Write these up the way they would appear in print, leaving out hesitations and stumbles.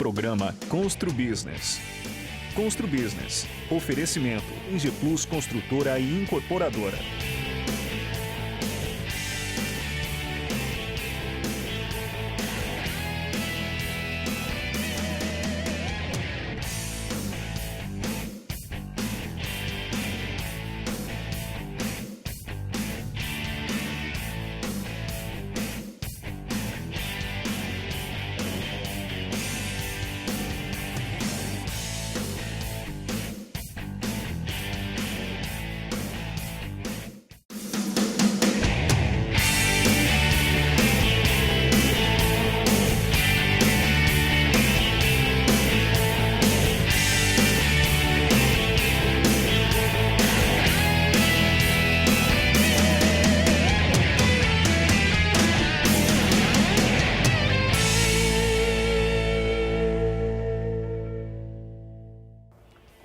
programa Constru Business. Constru Business. Oferecimento IG Plus Construtora e Incorporadora.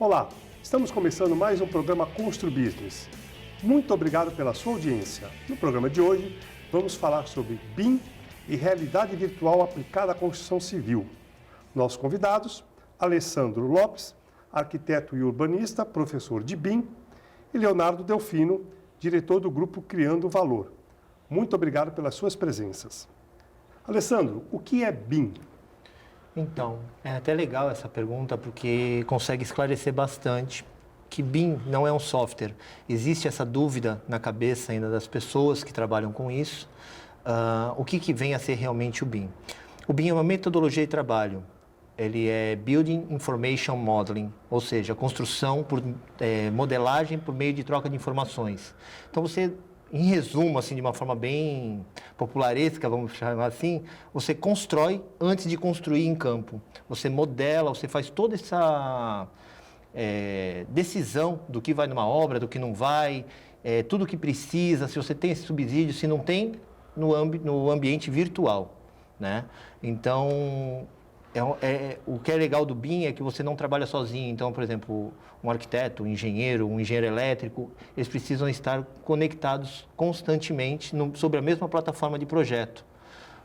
Olá, estamos começando mais um programa Constru Business. Muito obrigado pela sua audiência. No programa de hoje, vamos falar sobre BIM e realidade virtual aplicada à construção civil. Nossos convidados, Alessandro Lopes, arquiteto e urbanista, professor de BIM, e Leonardo Delfino, diretor do grupo Criando Valor. Muito obrigado pelas suas presenças. Alessandro, o que é BIM? Então, é até legal essa pergunta porque consegue esclarecer bastante que BIM não é um software. Existe essa dúvida na cabeça ainda das pessoas que trabalham com isso. O que vem a ser realmente o BIM? O BIM é uma metodologia de trabalho. Ele é Building Information Modeling, ou seja, construção por modelagem por meio de troca de informações. Então, você, em resumo, assim, de uma forma bem popularesca, vamos chamar assim, você constrói antes de construir em campo. Você modela, você faz toda essa decisão do que vai numa obra, do que não vai, tudo o que precisa, se você tem esse subsídio, se não tem, no ambiente virtual, né? Então, o que é legal do BIM é que você não trabalha sozinho. Então, por exemplo, um arquiteto, um engenheiro elétrico, eles precisam estar conectados constantemente sobre a mesma plataforma de projeto,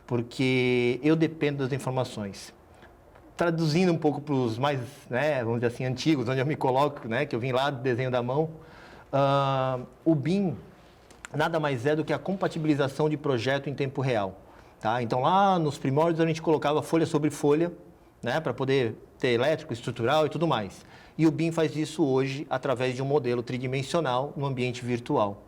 porque eu dependo das informações. Traduzindo um pouco para os mais, vamos dizer assim, antigos, onde eu me coloco, que eu vim lá do desenho da mão, o BIM nada mais é do que a compatibilização de projeto em tempo real. Tá? Então, lá nos primórdios, a gente colocava folha sobre folha, para poder ter elétrico, estrutural e tudo mais. E o BIM faz isso hoje através de um modelo tridimensional no ambiente virtual.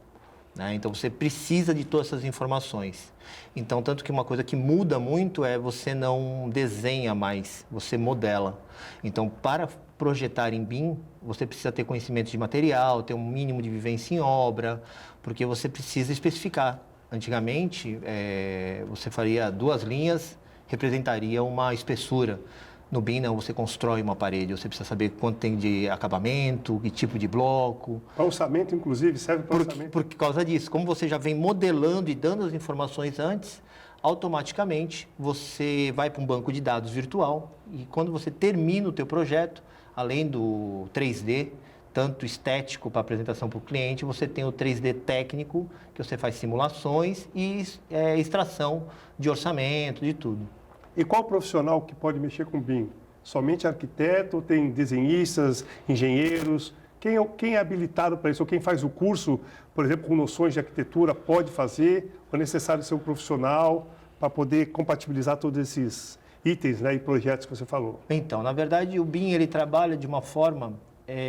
Então, você precisa de todas essas informações. Então, tanto que uma coisa que muda muito é você não desenha mais, você modela. Então, para projetar em BIM, você precisa ter conhecimento de material, ter um mínimo de vivência em obra, porque você precisa especificar. Antigamente, você faria 2 linhas, representaria uma espessura. No BIM, não, você constrói uma parede, você precisa saber quanto tem de acabamento, que tipo de bloco. Para orçamento, inclusive, serve para orçamento? Por causa disso, como você já vem modelando e dando as informações antes, automaticamente você vai para um banco de dados virtual e quando você termina o teu projeto, além do 3D, tanto estético para apresentação para o cliente, você tem o 3D técnico, que você faz simulações e extração de orçamento, de tudo. E qual profissional que pode mexer com BIM? Somente arquiteto, tem desenhistas, engenheiros? Quem é habilitado para isso? Ou quem faz o curso, por exemplo, com noções de arquitetura, pode fazer? Ou é necessário ser um profissional para poder compatibilizar todos esses itens e projetos que você falou? Então, na verdade, o BIM ele trabalha de uma forma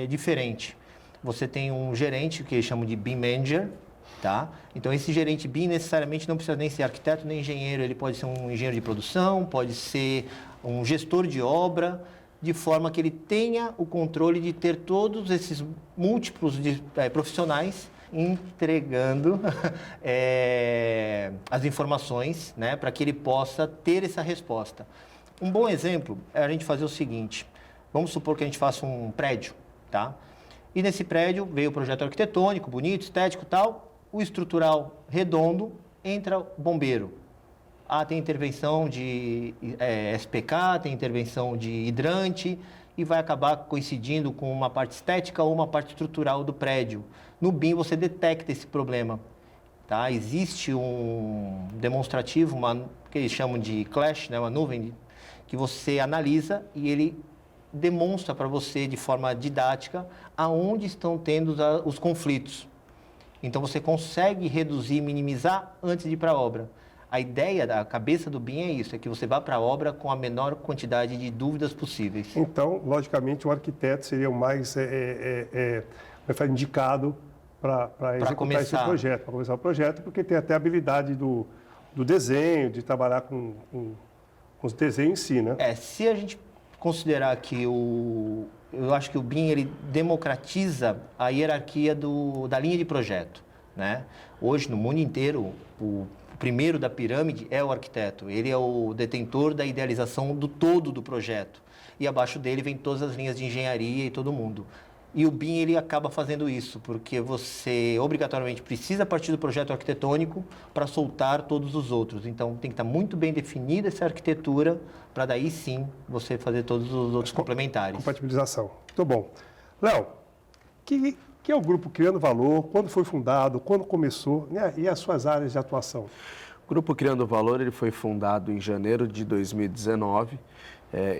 diferente. Você tem um gerente que eles chamam de BIM Manager, tá? Então, esse gerente BIM necessariamente não precisa nem ser arquiteto nem engenheiro, ele pode ser um engenheiro de produção, pode ser um gestor de obra, de forma que ele tenha o controle de ter todos esses múltiplos profissionais entregando as informações, para que ele possa ter essa resposta. Um bom exemplo é a gente fazer o seguinte: vamos supor que a gente faça um prédio, tá? E nesse prédio veio o projeto arquitetônico, bonito, estético e tal, o estrutural redondo, entra o bombeiro. Tem intervenção de SPK, tem intervenção de hidrante e vai acabar coincidindo com uma parte estética ou uma parte estrutural do prédio. No BIM você detecta esse problema. Tá? Existe um demonstrativo, que eles chamam de clash, uma nuvem que você analisa e ele demonstra para você de forma didática aonde estão tendo os conflitos. Então você consegue reduzir, minimizar antes de ir para a obra. A ideia da cabeça do BIM é isso, é que você vá para a obra com a menor quantidade de dúvidas possíveis. Então, logicamente, o arquiteto seria o mais indicado para executar esse projeto, para começar o projeto, porque tem até a habilidade do desenho, de trabalhar com os desenhos em si, né? Se a gente considerar que eu acho que o BIM ele democratiza a hierarquia da linha de projeto, né? Hoje, no mundo inteiro, o primeiro da pirâmide é o arquiteto. Ele é o detentor da idealização do todo do projeto. E abaixo dele vem todas as linhas de engenharia e todo mundo. E o BIM ele acaba fazendo isso, porque você obrigatoriamente precisa partir do projeto arquitetônico para soltar todos os outros. Então, tem que estar muito bem definida essa arquitetura para daí sim você fazer todos os outros complementares. Compatibilização. Muito bom. Léo, que é o Grupo Criando Valor? Quando foi fundado? Quando começou? Né? E as suas áreas de atuação? O Grupo Criando Valor ele foi fundado em janeiro de 2019.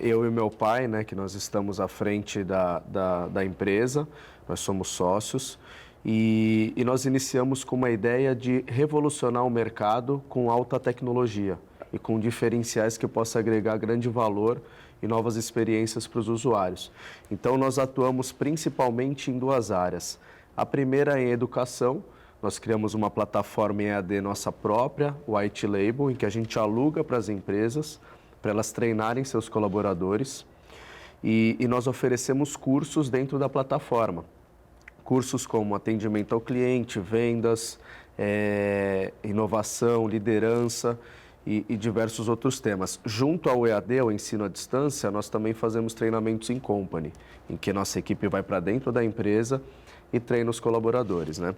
Eu e meu pai, né, que nós estamos à frente da empresa, nós somos sócios, e nós iniciamos com uma ideia de revolucionar o mercado com alta tecnologia e com diferenciais que possa agregar grande valor e novas experiências para os usuários. Então, nós atuamos principalmente em duas áreas. A primeira é em educação. Nós criamos uma plataforma em EAD nossa própria, o White Label, em que a gente aluga para as empresas, para elas treinarem seus colaboradores. E nós oferecemos cursos dentro da plataforma. Cursos como atendimento ao cliente, vendas, inovação, liderança e diversos outros temas. Junto ao EAD, ao ensino à distância, nós também fazemos treinamentos em company, em que nossa equipe vai para dentro da empresa e treina os colaboradores, né?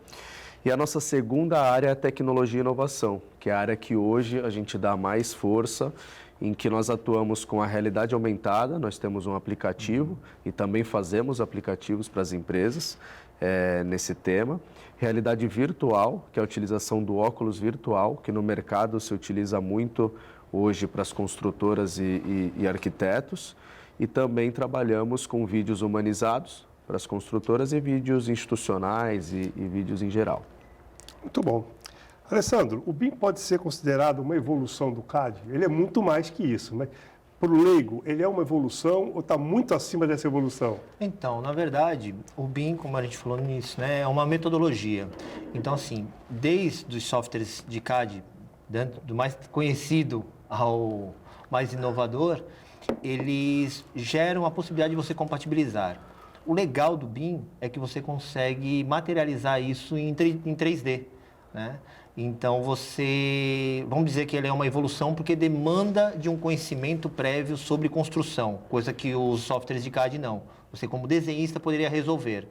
E a nossa segunda área é a tecnologia e inovação, que é a área que hoje a gente dá mais força, em que nós atuamos com a realidade aumentada. Nós temos um aplicativo e também fazemos aplicativos para as empresas nesse tema. Realidade virtual, que é a utilização do óculos virtual, que no mercado se utiliza muito hoje para as construtoras e arquitetos. E também trabalhamos com vídeos humanizados para as construtoras e vídeos institucionais e vídeos em geral. Muito bom. Alessandro, o BIM pode ser considerado uma evolução do CAD? Ele é muito mais que isso, mas para o leigo, ele é uma evolução ou está muito acima dessa evolução? Então, na verdade, o BIM, como a gente falou nisso, né, é uma metodologia. Então, assim, desde os softwares de CAD, do mais conhecido ao mais inovador, eles geram a possibilidade de você compatibilizar. O legal do BIM é que você consegue materializar isso em 3D, né? Então, vamos dizer que ele é uma evolução porque demanda de um conhecimento prévio sobre construção, coisa que os softwares de CAD não. Você, como desenhista, poderia resolver.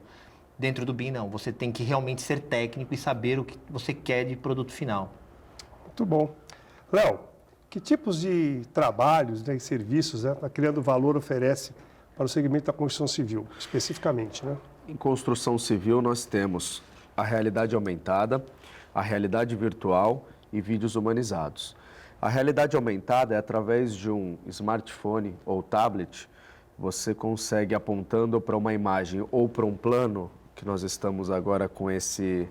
Dentro do BIM, não. Você tem que realmente ser técnico e saber o que você quer de produto final. Muito bom. Léo, que tipos de trabalhos, né, e serviços, né, a Criando Valor oferece para o segmento da construção civil, especificamente, né? Em construção civil, nós temos a realidade aumentada, a realidade virtual e vídeos humanizados. A realidade aumentada é através de um smartphone ou tablet, você consegue, apontando para uma imagem ou para um plano, que nós estamos agora com esse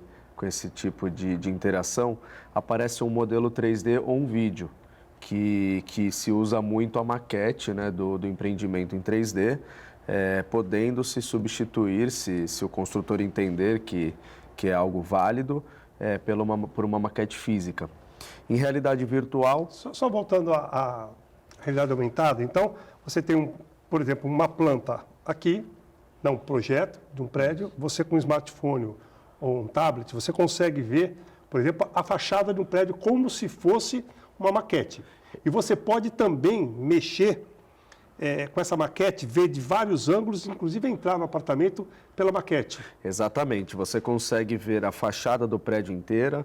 tipo de interação, aparece um modelo 3D ou um vídeo, que se usa muito a maquete, né, do empreendimento em 3D, podendo se substituir, se o construtor entender que é algo válido, por uma maquete física. Em realidade virtual... Só voltando à realidade aumentada, então, você tem, por exemplo, uma planta aqui, um projeto de um prédio, você com um smartphone ou um tablet, você consegue ver, por exemplo, a fachada de um prédio como se fosse uma maquete. E você pode também mexer com essa maquete, ver de vários ângulos, inclusive entrar no apartamento pela maquete. Exatamente. Você consegue ver a fachada do prédio inteira,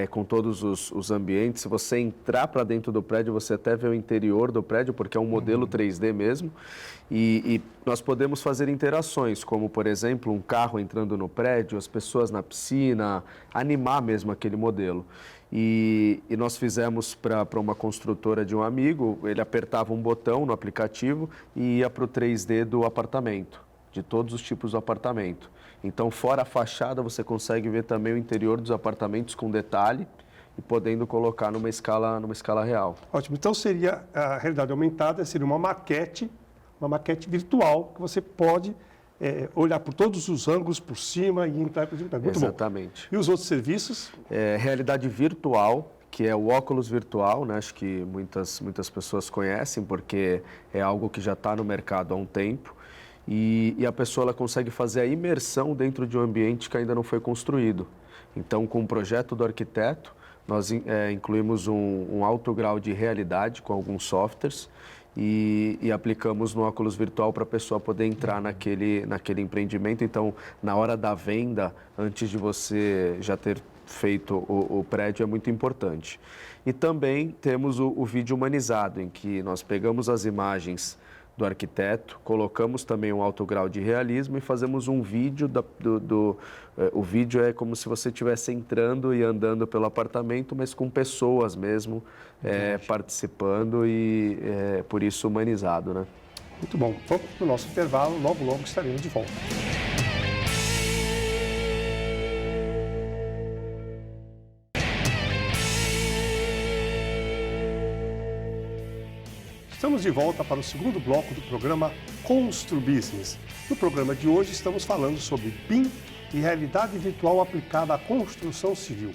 com todos os ambientes. Se você entrar para dentro do prédio, você até vê o interior do prédio, porque é um modelo 3D mesmo. E nós podemos fazer interações, como, por exemplo, um carro entrando no prédio, as pessoas na piscina, animar mesmo aquele modelo. E nós fizemos para uma construtora de um amigo, ele apertava um botão no aplicativo e ia para o 3D do apartamento, de todos os tipos do apartamento. Então, fora a fachada, você consegue ver também o interior dos apartamentos com detalhe e podendo colocar numa escala real. Ótimo. Então, seria a realidade aumentada, seria uma maquete virtual que você pode olhar por todos os ângulos por cima e entrar por cima. Muito Exatamente. bom. E os outros serviços? Realidade virtual, que é o óculos virtual, né? Acho que muitas pessoas conhecem, porque é algo que já está no mercado há um tempo. E a pessoa ela consegue fazer a imersão dentro de um ambiente que ainda não foi construído. Então, com o projeto do arquiteto, nós incluímos um alto grau de realidade com alguns softwares e aplicamos no óculos virtual para a pessoa poder entrar naquele empreendimento. Então, na hora da venda, antes de você já ter feito o prédio, é muito importante. E também temos o vídeo humanizado, em que nós pegamos as imagens do arquiteto, colocamos também um alto grau de realismo e fazemos um vídeo. O vídeo é como se você estivesse entrando e andando pelo apartamento, mas com pessoas mesmo participando e por isso humanizado, né? Muito bom. Vamos para o nosso intervalo, logo estaremos de volta. Estamos de volta para o segundo bloco do programa Constru Business. No programa de hoje estamos falando sobre BIM e realidade virtual aplicada à construção civil.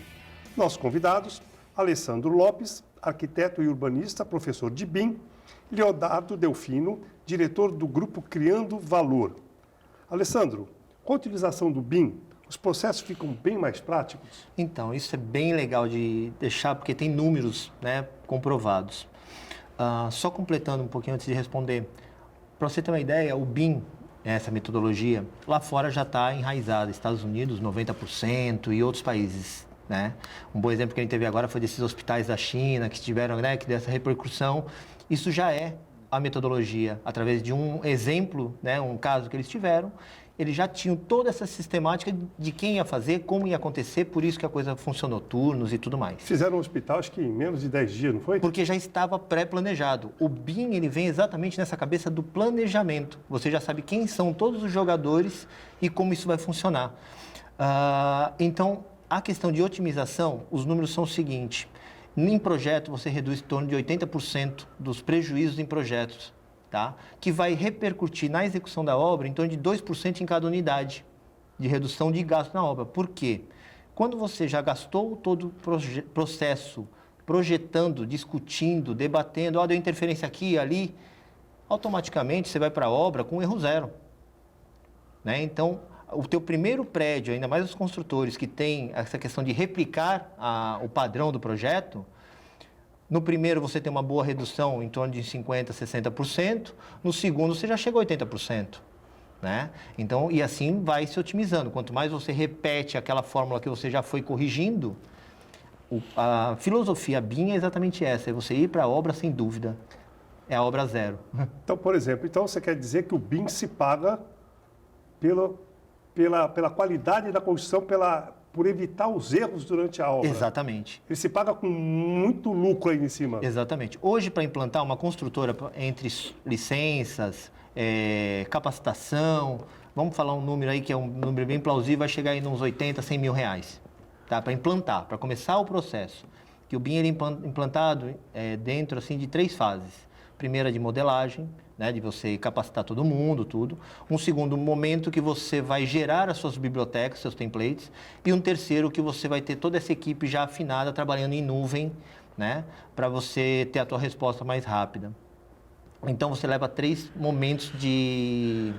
Nossos convidados, Alessandro Lopes, arquiteto e urbanista, professor de BIM, Leonardo Delfino, diretor do grupo Criando Valor. Alessandro, com a utilização do BIM, os processos ficam bem mais práticos? Então, isso é bem legal de deixar, porque tem números, né, comprovados. Só completando um pouquinho antes de responder, para você ter uma ideia, o BIM, essa metodologia, lá fora já está enraizada, Estados Unidos 90% e outros países, né? Um bom exemplo que a gente teve agora foi desses hospitais da China que tiveram, né, que dessa repercussão. Isso já é a metodologia, através de um exemplo, né, um caso que eles tiveram. Eles já tinham toda essa sistemática de quem ia fazer, como ia acontecer, por isso que a coisa funcionou, turnos e tudo mais. Fizeram um hospital, acho que em menos de 10 dias, não foi? Porque já estava pré-planejado. O BIM, ele vem exatamente nessa cabeça do planejamento. Você já sabe quem são todos os jogadores e como isso vai funcionar. Então, a questão de otimização, os números são o seguinte. Em projeto, você reduz em torno de 80% dos prejuízos em projetos. Tá? Que vai repercutir na execução da obra em torno de 2% em cada unidade de redução de gasto na obra. Por quê? Quando você já gastou todo o processo projetando, discutindo, debatendo, deu interferência aqui e ali, automaticamente você vai para a obra com erro zero. Né? Então, o teu primeiro prédio, ainda mais os construtores que têm essa questão de replicar o padrão do projeto, no primeiro você tem uma boa redução em torno de 50%, 60%. No segundo você já chegou a 80%. Né? Então, e assim vai se otimizando. Quanto mais você repete aquela fórmula que você já foi corrigindo, a filosofia BIM é exatamente essa. É você ir para a obra sem dúvida. É a obra zero. Então, por exemplo, você quer dizer que o BIM se paga pela qualidade da construção, por evitar os erros durante a obra. Exatamente. Ele se paga com muito lucro aí em cima. Exatamente. Hoje, para implantar uma construtora, entre licenças, capacitação, vamos falar um número aí que é um número bem plausível, vai chegar aí nos 80, 100 mil reais. Tá? Para implantar, para começar o processo. Que o BIM ele é implantado dentro assim, de 3 fases. Primeira de modelagem, né, de você capacitar todo mundo, tudo. Um segundo momento que você vai gerar as suas bibliotecas, seus templates. E um terceiro que você vai ter toda essa equipe já afinada, trabalhando em nuvem, né, para você ter a tua resposta mais rápida. Então, você leva 3 momentos de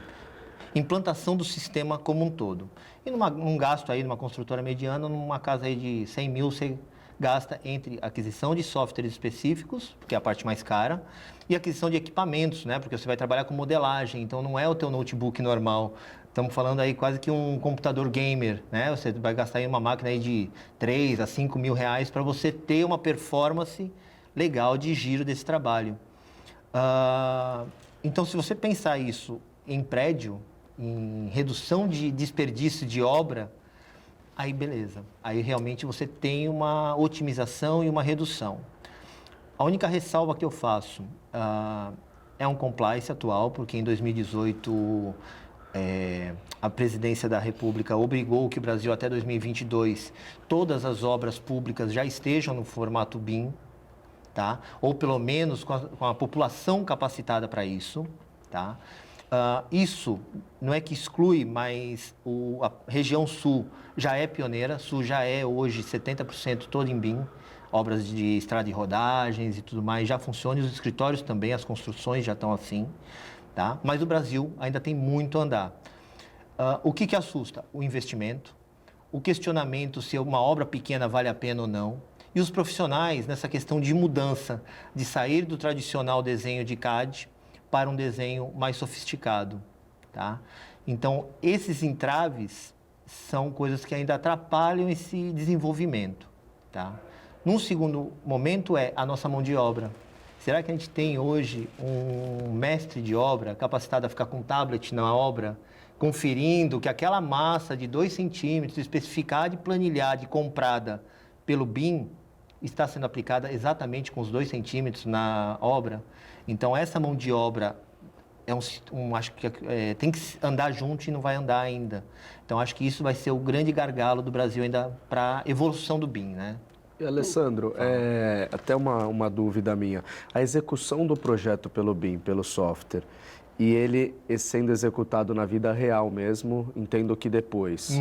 implantação do sistema como um todo. E num gasto aí, numa construtora mediana, numa casa aí de 100 mil, você gasta entre aquisição de softwares específicos, que é a parte mais cara, e aquisição de equipamentos, né? Porque você vai trabalhar com modelagem, então não é o teu notebook normal. Estamos falando aí quase que um computador gamer, né? Você vai gastar aí uma máquina aí de 3 a 5 mil reais para você ter uma performance legal de giro desse trabalho. Então, se você pensar isso em prédio, em redução de desperdício de obra, Aí beleza. Aí realmente você tem uma otimização e uma redução. A única ressalva que eu faço é um compliance atual, porque em 2018 a presidência da República obrigou que o Brasil até 2022 todas as obras públicas já estejam no formato BIM, tá? Ou pelo menos com a população capacitada para isso, tá? Isso não é que exclui, mas a região sul já é pioneira. Sul já é hoje 70% todo em BIM, obras de estrada de rodagens e tudo mais já funcionam. Os escritórios também, as construções já estão assim, tá? Mas o Brasil ainda tem muito a andar. O que assusta? O investimento, o questionamento se uma obra pequena vale a pena ou não. E os profissionais nessa questão de mudança, de sair do tradicional desenho de CAD para um desenho mais sofisticado, tá? Então, esses entraves são coisas que ainda atrapalham esse desenvolvimento, tá? Num segundo momento a nossa mão de obra. Será que a gente tem hoje um mestre de obra capacitado a ficar com um tablet na obra, conferindo que aquela massa de 2 centímetros, especificada e planilhada e comprada pelo BIM, está sendo aplicada exatamente com os 2 centímetros na obra? Então, essa mão de obra acho que tem que andar junto e não vai andar ainda. Então, acho que isso vai ser o grande gargalo do Brasil ainda para a evolução do BIM, né? E, Alessandro, até uma dúvida minha. A execução do projeto pelo BIM, pelo software, e ele sendo executado na vida real mesmo, entendo que depois.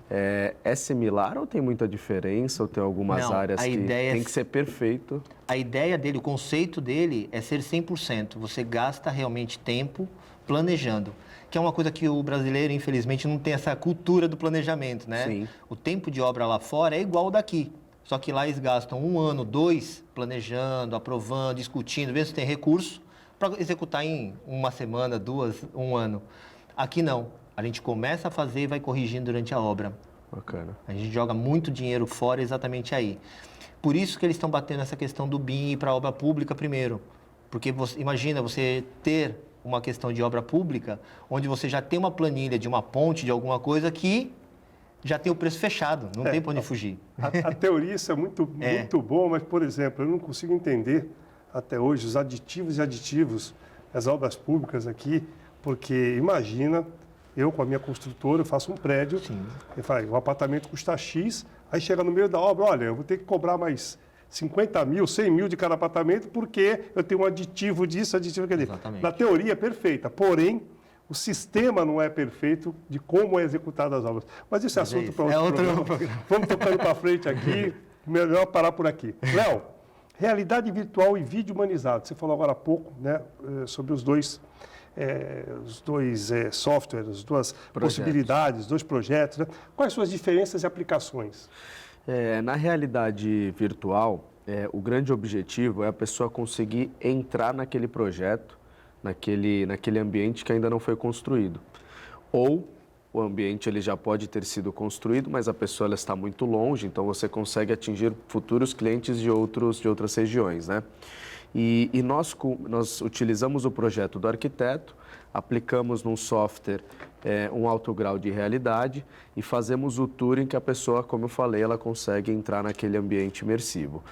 É similar ou tem muita diferença? Ou tem algumas áreas que tem que ser perfeito? A ideia dele, o conceito dele é ser 100%. Você gasta realmente tempo planejando, que é uma coisa que o brasileiro, infelizmente, não tem essa cultura do planejamento, né? Sim. O tempo de obra lá fora é igual ao daqui. Só que lá eles gastam 1 ano, 2, planejando, aprovando, discutindo, vendo se tem recurso, para executar em 1 semana, 2, 1 ano. Aqui não. A gente começa a fazer e vai corrigindo durante a obra. Bacana. A gente joga muito dinheiro fora exatamente aí. Por isso que eles estão batendo essa questão do BIM para a obra pública primeiro. Porque imagina você ter uma questão de obra pública, onde você já tem uma planilha de uma ponte, de alguma coisa que já tem o preço fechado, não tem para onde fugir. A teoria isso é muito bom, mas, por exemplo, eu não consigo entender até hoje os aditivos e aditivos das obras públicas aqui, porque imagina, eu com a minha construtora, eu faço um prédio, o apartamento custa X, aí chega no meio da obra, olha, eu vou ter que cobrar mais 50 mil, 100 mil de cada apartamento, porque eu tenho um aditivo disso, aditivo daquele. Exatamente. Na teoria é perfeita, porém, o sistema não é perfeito de como é executada as obras. Mas isso é assunto para outro programa. Vamos tocando para frente aqui, melhor parar por aqui. Léo, realidade virtual e vídeo humanizado. Você falou agora há pouco, né, sobre os dois softwares, as duas possibilidades, os 2 projetos. Né? Quais são as diferenças e aplicações? Na realidade virtual, o grande objetivo é a pessoa conseguir entrar naquele projeto, naquele ambiente que ainda não foi construído. Ou o ambiente ele já pode ter sido construído, mas a pessoa ela está muito longe, então você consegue atingir futuros clientes de outras regiões, né? E nós utilizamos o projeto do arquiteto, aplicamos num software um alto grau de realidade e fazemos o tour em que a pessoa, como eu falei, ela consegue entrar naquele ambiente imersivo.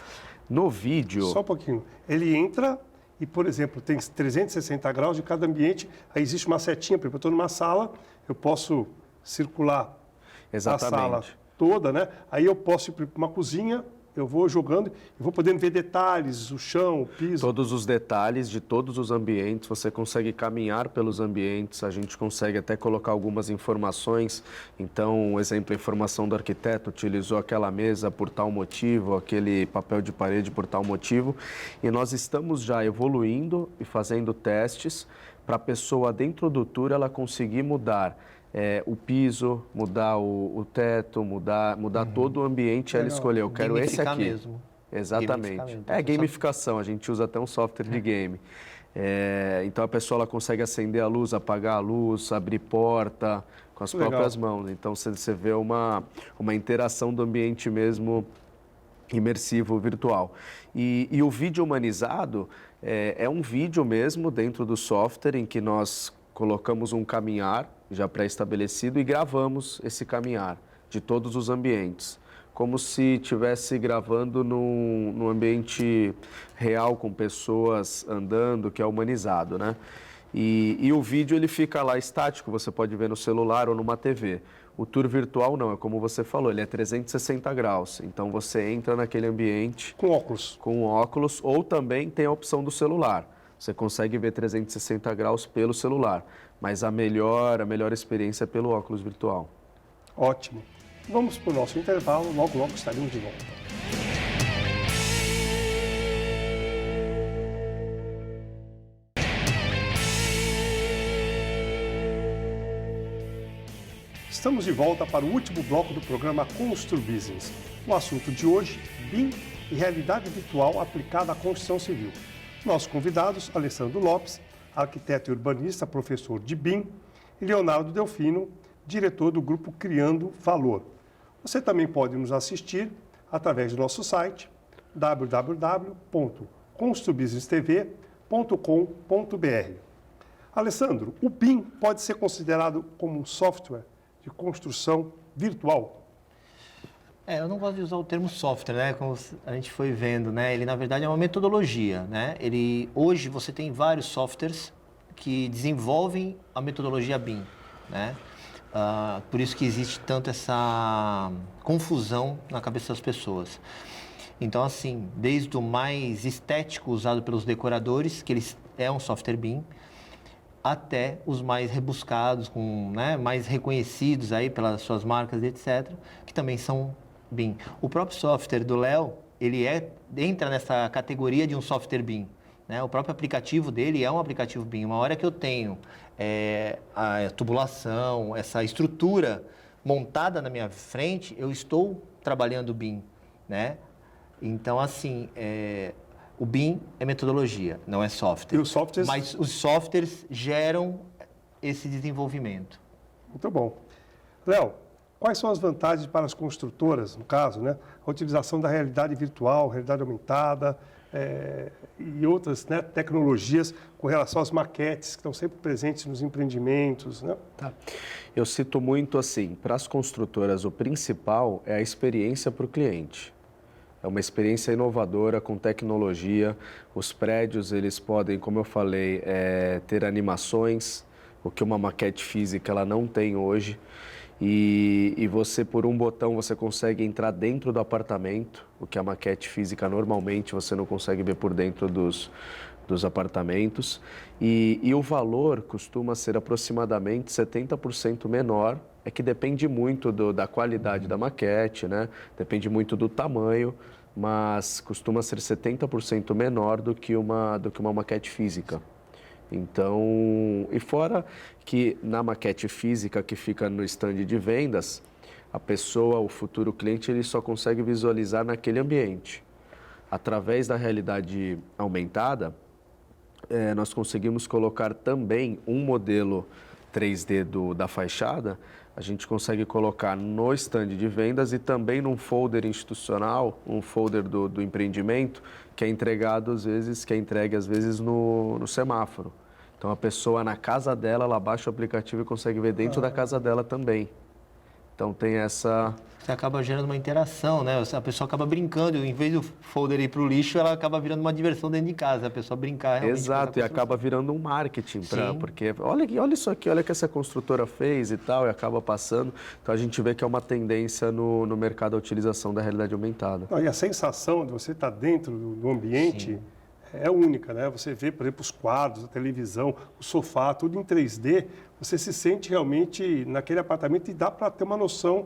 No vídeo... Só um pouquinho. Ele entra e, por exemplo, tem 360 graus de cada ambiente, aí existe uma setinha, por exemplo, eu estou numa sala, eu posso circular a sala toda, né? Aí eu posso ir para uma cozinha, eu vou jogando e vou podendo ver detalhes, o chão, o piso. Todos os detalhes de todos os ambientes, você consegue caminhar pelos ambientes, a gente consegue até colocar algumas informações. Então, exemplo, a informação do arquiteto utilizou aquela mesa por tal motivo, aquele papel de parede por tal motivo. E nós estamos já evoluindo e fazendo testes para a pessoa dentro do tour ela conseguir mudar o piso, mudar o teto, mudar todo o ambiente, ela escolheu, eu quero esse aqui. Mesmo. Exatamente. Gamificação, a gente usa até um software de game. Então a pessoa ela consegue acender a luz, apagar a luz, abrir porta com as próprias mãos. Então você vê uma interação do ambiente mesmo imersivo virtual. E o vídeo humanizado é um vídeo mesmo dentro do software em que nós colocamos um caminhar já pré-estabelecido e gravamos esse caminhar de todos os ambientes, como se estivesse gravando num ambiente real, com pessoas andando, que é humanizado, né? E o vídeo ele fica lá estático, você pode ver no celular ou numa TV. O tour virtual não, é como você falou, ele é 360 graus. Então você entra naquele ambiente... Com óculos. Com óculos, ou também tem a opção do celular. Você consegue ver 360 graus pelo celular, mas a melhor experiência é pelo óculos virtual. Ótimo. Vamos para o nosso intervalo, logo estaremos de volta. Estamos de volta para o último bloco do programa Constru Business. O assunto de hoje, BIM e realidade virtual aplicada à construção civil. Nossos convidados, Alessandro Lopes, arquiteto e urbanista, professor de BIM, e Leonardo Delfino, diretor do grupo Criando Valor. Você também pode nos assistir através do nosso site www.construbusinesstv.com.br. Alessandro, o BIM pode ser considerado como um software de construção virtual? Eu não gosto de usar o termo software, né? Como a gente foi vendo, né? Ele, na verdade, é uma metodologia, né? Hoje, você tem vários softwares que desenvolvem a metodologia BIM, né? Por isso que existe tanto essa confusão na cabeça das pessoas. Então, assim, desde o mais estético usado pelos decoradores, que é um software BIM, até os mais rebuscados, né, mais reconhecidos aí pelas suas marcas, etc., que também são BIM. O próprio software do Léo, ele entra nessa categoria de um software BIM, né? O próprio aplicativo dele é um aplicativo BIM. Uma hora que eu tenho a tubulação, essa estrutura montada na minha frente, eu estou trabalhando BIM, né? Então, assim, o BIM é metodologia, não é software. E os softwares... Mas os softwares geram esse desenvolvimento. Muito bom. Léo, quais são as vantagens para as construtoras, no caso, né? A utilização da realidade virtual, realidade aumentada e outras, né, tecnologias com relação às maquetes que estão sempre presentes nos empreendimentos, né? Tá. Eu cito muito assim, para as construtoras o principal é a experiência para o cliente. É uma experiência inovadora, com tecnologia. Os prédios, eles podem, como eu falei, ter animações, o que uma maquete física ela não tem hoje. E você, por um botão, você consegue entrar dentro do apartamento, o que a maquete física normalmente você não consegue ver por dentro dos apartamentos. E o valor costuma ser aproximadamente 70% menor. É que depende muito da qualidade da maquete, né? Depende muito do tamanho, mas costuma ser 70% menor do que uma maquete física. Então, e fora que na maquete física que fica no stand de vendas, a pessoa, o futuro cliente, ele só consegue visualizar naquele ambiente. Através da realidade aumentada, nós conseguimos colocar também um modelo 3D da fachada. A gente consegue colocar no stand de vendas e também num folder institucional, um folder do empreendimento, que é entregue às vezes no semáforo. Então a pessoa na casa dela, ela baixa o aplicativo e consegue ver dentro da casa dela também. Então tem essa... Você acaba gerando uma interação, né? A pessoa acaba brincando, em vez do folder ir para o lixo, ela acaba virando uma diversão dentro de casa, a pessoa brincar realmente. Exato, e acaba virando um marketing, porque olha isso aqui, olha o que essa construtora fez e tal, e acaba passando. Então a gente vê que é uma tendência no mercado a utilização da realidade aumentada. E a sensação de você estar dentro do ambiente... Sim. É única, né? Você vê, por exemplo, os quadros, a televisão, o sofá, tudo em 3D, você se sente realmente naquele apartamento e dá para ter uma noção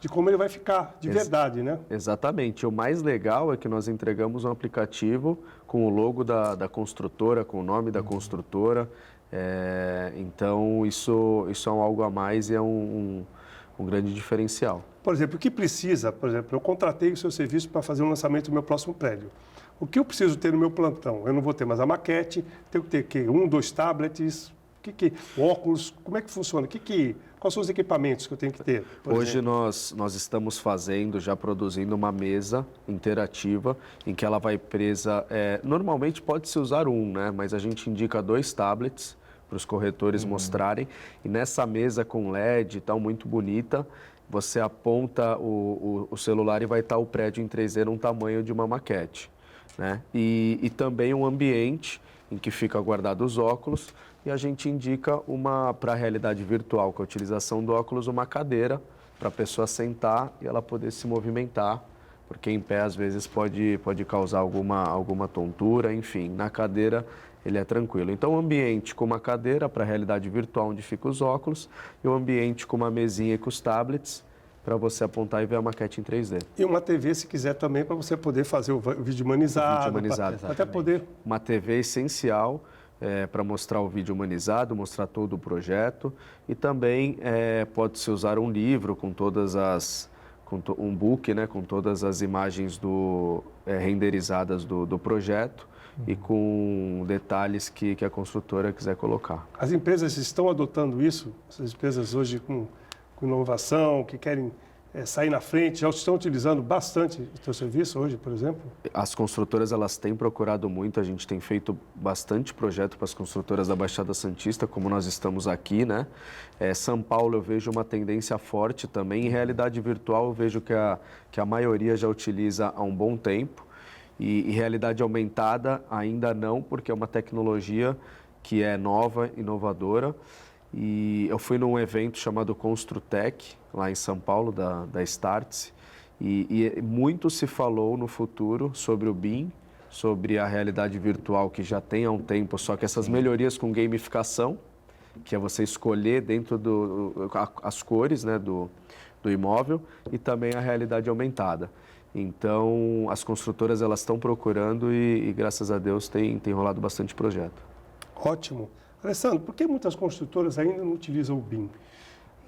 de como ele vai ficar, de verdade, né? Exatamente. O mais legal é que nós entregamos um aplicativo com o logo da construtora, com o nome da construtora. Então, isso é algo a mais e é um grande diferencial. Por exemplo, o que precisa? Por exemplo, eu contratei o seu serviço para fazer o lançamento do meu próximo prédio. O que eu preciso ter no meu plantão? Eu não vou ter mais a maquete, tenho que ter 1, 2 tablets, óculos, como é que funciona? Quais são os equipamentos que eu tenho que ter? Hoje nós estamos já produzindo uma mesa interativa em que ela vai presa, normalmente pode-se usar né? Mas a gente indica 2 tablets para os corretores mostrarem. E nessa mesa com LED e tal, muito bonita, você aponta o celular e vai estar o prédio em 3D num tamanho de uma maquete, né? E também um ambiente em que fica guardado os óculos e a gente indica para a realidade virtual, com a utilização do óculos, uma cadeira para a pessoa sentar e ela poder se movimentar, porque em pé às vezes pode causar alguma tontura, enfim, na cadeira ele é tranquilo. Então, o ambiente com uma cadeira para a realidade virtual, onde ficam os óculos, e o ambiente com uma mesinha e com os tablets, para você apontar e ver a maquete em 3D. E uma TV, se quiser também, para você poder fazer o vídeo humanizado. Até poder... Uma TV é essencial para mostrar o vídeo humanizado, mostrar todo o projeto. E também pode-se usar um livro com todas as... um book, né, com todas as imagens renderizadas do projeto e com detalhes que a construtora quiser colocar. As empresas estão adotando isso? Essas empresas hoje com inovação, que querem sair na frente, já estão utilizando bastante o teu serviço hoje, por exemplo? As construtoras, elas têm procurado muito, a gente tem feito bastante projeto para as construtoras da Baixada Santista, como nós estamos aqui, né? São Paulo eu vejo uma tendência forte também, em realidade virtual eu vejo que a maioria já utiliza há um bom tempo, e realidade aumentada ainda não, porque é uma tecnologia que é nova, inovadora. E eu fui num evento chamado Construtec, lá em São Paulo, da Startse, e muito se falou no futuro sobre o BIM, sobre a realidade virtual que já tem há um tempo, só que essas melhorias com gamificação, que é você escolher dentro as cores, né, do imóvel, e também a realidade aumentada. Então, as construtoras elas estão procurando e graças a Deus tem rolado bastante projeto. Ótimo. Alessandro, por que muitas construtoras ainda não utilizam o BIM?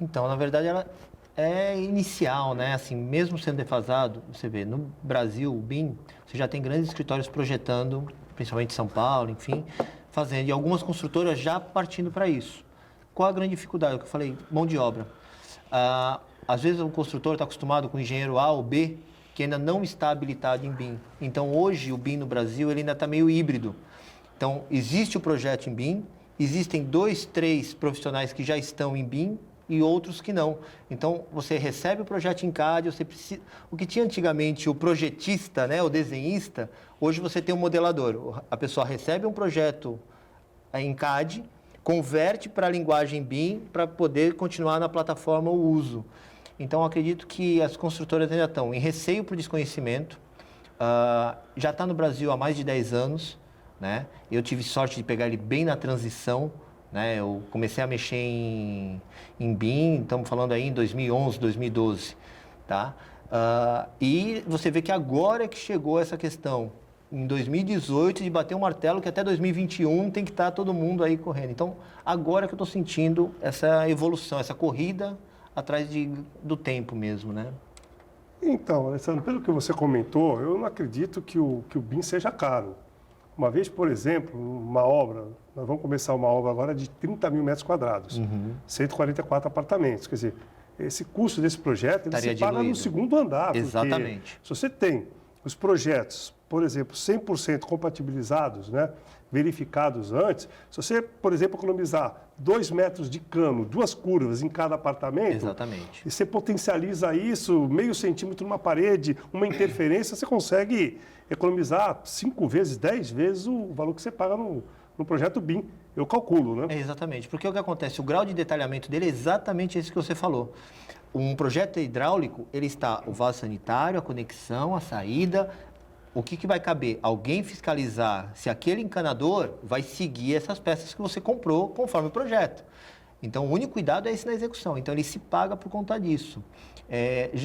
Então, na verdade, ela é inicial, né? Assim, mesmo sendo defasado, você vê, no Brasil, o BIM, você já tem grandes escritórios projetando, principalmente em São Paulo, enfim, fazendo, e algumas construtoras já partindo para isso. Qual a grande dificuldade? O que eu falei, mão de obra. Às vezes, o construtor está acostumado com o engenheiro A ou B, que ainda não está habilitado em BIM. Então, hoje, o BIM no Brasil, ele ainda está meio híbrido. Então, existe o projeto em BIM, existem 2, 3 profissionais que já estão em BIM e outros que não. Então, você recebe o projeto em CAD, você precisa... O que tinha antigamente o projetista, né, o desenhista, hoje você tem um modelador. A pessoa recebe um projeto em CAD, converte para a linguagem BIM para poder continuar na plataforma o uso. Então, acredito que as construtoras ainda estão em receio por desconhecimento. Já está no Brasil há mais de 10 anos. Né? Eu tive sorte de pegar ele bem na transição, né? Eu comecei a mexer em BIM, estamos falando aí em 2011, 2012, tá? E você vê que agora é que chegou essa questão, em 2018, de bater um martelo que até 2021 tem que estar todo mundo aí correndo. Então, agora que eu estou sentindo essa evolução, essa corrida atrás do tempo mesmo, né? Então, Alessandro, pelo que você comentou, eu não acredito que o BIM seja caro. Uma vez, por exemplo, uma obra, nós vamos começar uma obra agora de 30 mil metros quadrados, 144 apartamentos. Quer dizer, esse custo desse projeto, ele se paga no segundo andar. Exatamente. Se você tem os projetos, por exemplo, 100% compatibilizados, né, verificados antes, se você, por exemplo, economizar 2 metros de cano, 2 curvas em cada apartamento, exatamente, e você potencializa isso, meio centímetro numa parede, uma interferência, você consegue economizar 5 vezes, 10 vezes o valor que você paga no projeto BIM. Eu calculo, né? Exatamente, porque o que acontece, o grau de detalhamento dele é exatamente esse que você falou. Um projeto hidráulico, ele está o vaso sanitário, a conexão, a saída. O que vai caber? Alguém fiscalizar se aquele encanador vai seguir essas peças que você comprou conforme o projeto. Então, o único cuidado é esse na execução. Então, ele se paga por conta disso.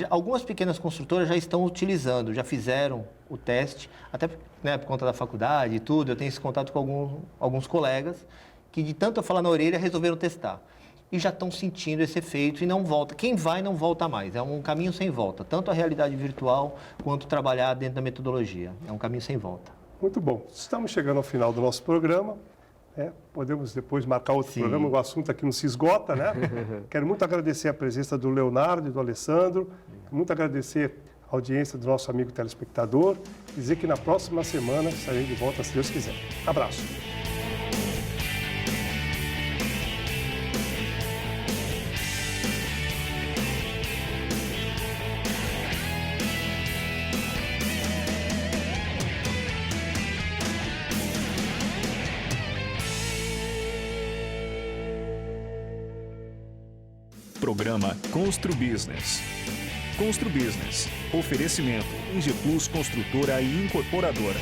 Algumas pequenas construtoras já estão utilizando, já fizeram o teste, até né, por conta da faculdade e tudo. Eu tenho esse contato com alguns colegas que, de tanto eu falar na orelha, resolveram testar. E já estão sentindo esse efeito e não volta. Quem vai não volta mais. É um caminho sem volta. Tanto a realidade virtual quanto trabalhar dentro da metodologia. É um caminho sem volta. Muito bom. Estamos chegando ao final do nosso programa. Podemos depois marcar outro programa. O assunto aqui não se esgota, né? Quero muito agradecer a presença do Leonardo e do Alessandro. Muito agradecer a audiência do nosso amigo telespectador. E dizer que na próxima semana estarei de volta, se Deus quiser. Abraço. Programa Constru Business. Constru Business. Oferecimento Ingeplus Construtora e Incorporadora.